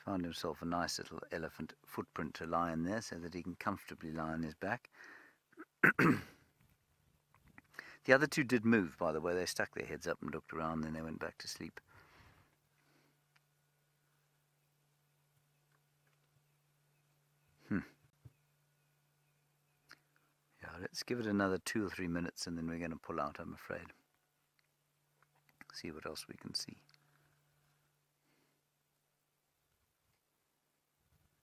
Found himself a nice little elephant footprint to lie in there so that he can comfortably lie on his back. The other two did move, by the way. They stuck their heads up and looked around, then they went back to sleep. Yeah, let's give it another 2 or 3 minutes and then we're going to pull out, I'm afraid. See what else we can see.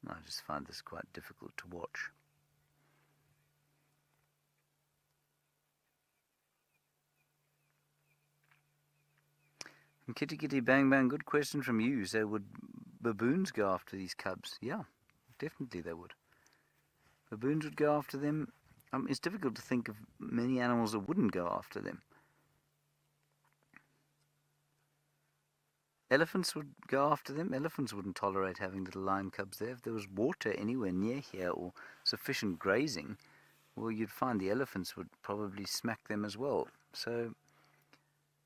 I just find this quite difficult to watch. And Kitty Kitty Bang Bang, good question from you. So would baboons go after these cubs? Yeah, definitely they would. Baboons would go after them. It's difficult to think of many animals that wouldn't go after them. Elephants would go after them. Elephants wouldn't tolerate having little lion cubs there. If there was water anywhere near here or sufficient grazing, well, you'd find the elephants would probably smack them as well. So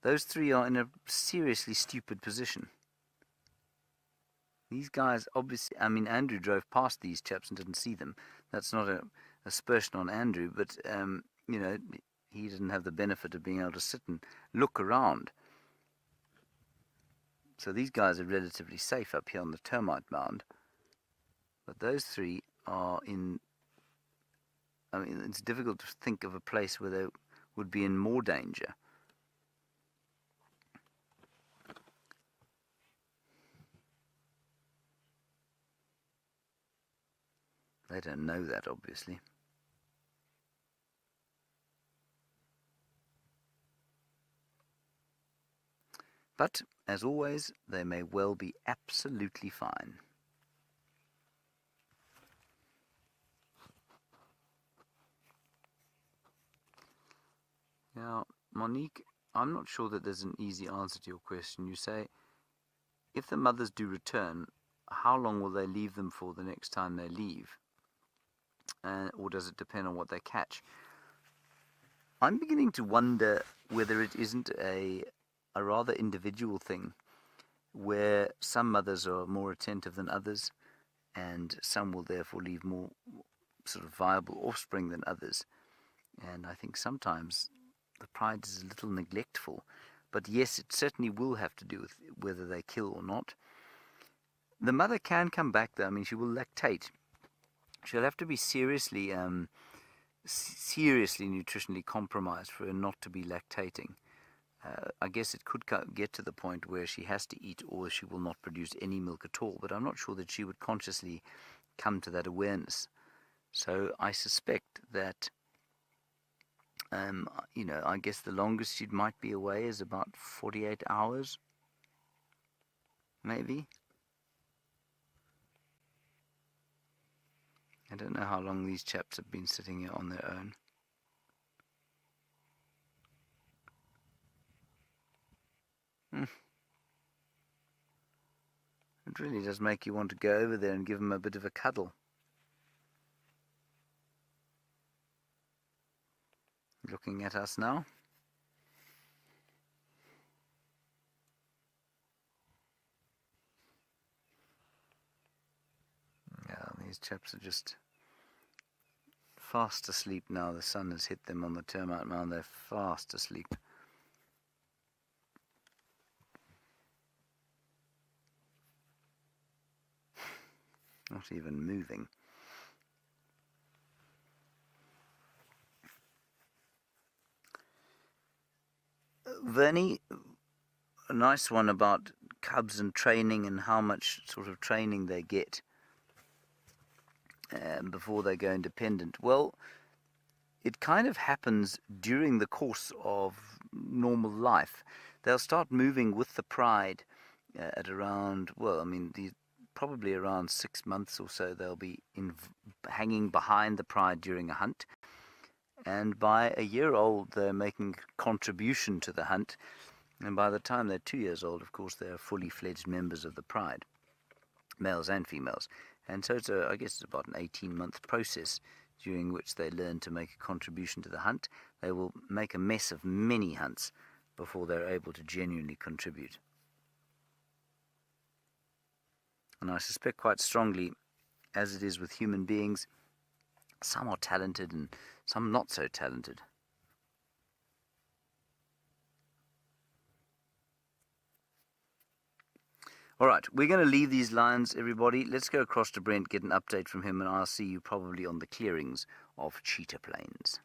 those three are in a seriously stupid position. These guys, obviously, Andrew drove past these chaps and didn't see them. That's not a aspersion on Andrew, but, he didn't have the benefit of being able to sit and look around. So these guys are relatively safe up here on the termite mound. But those three are in... it's difficult to think of a place where they would be in more danger. They don't know that, obviously. But, as always, they may well be absolutely fine. Now, Monique, I'm not sure that there's an easy answer to your question. You say, if the mothers do return, how long will they leave them for the next time they leave? Or does it depend on what they catch? I'm beginning to wonder whether it isn't a rather individual thing, where some mothers are more attentive than others, and some will therefore leave more sort of viable offspring than others. And I think sometimes the pride is a little neglectful. But yes, it certainly will have to do with whether they kill or not. The mother can come back, though. She will lactate. She'll have to be seriously nutritionally compromised for her not to be lactating. I guess it could get to the point where she has to eat or she will not produce any milk at all, but I'm not sure that she would consciously come to that awareness. So I suspect that, I guess the longest she might be away is about 48 hours, maybe. I don't know how long these chaps have been sitting here on their own. It really does make you want to go over there and give them a bit of a cuddle. Looking at us now. Yeah, these chaps are just fast asleep now. The sun has hit them on the termite mound. They're fast asleep. Not even moving. Vernie, a nice one about cubs and training and how much sort of training they get before they go independent. Well, it kind of happens during the course of normal life. They'll start moving with the pride at around, probably around 6 months or so. They'll be hanging behind the pride during a hunt. And by a year old, they're making a contribution to the hunt. And by the time they're 2 years old, of course, they're fully fledged members of the pride, males and females. And so I guess it's about an 18-month process during which they learn to make a contribution to the hunt. They will make a mess of many hunts before they're able to genuinely contribute. And I suspect quite strongly, as it is with human beings, some are talented and some not so talented. Alright, we're going to leave these lines, everybody. Let's go across to Brent, get an update from him, and I'll see you probably on the clearings of Cheetah Plains.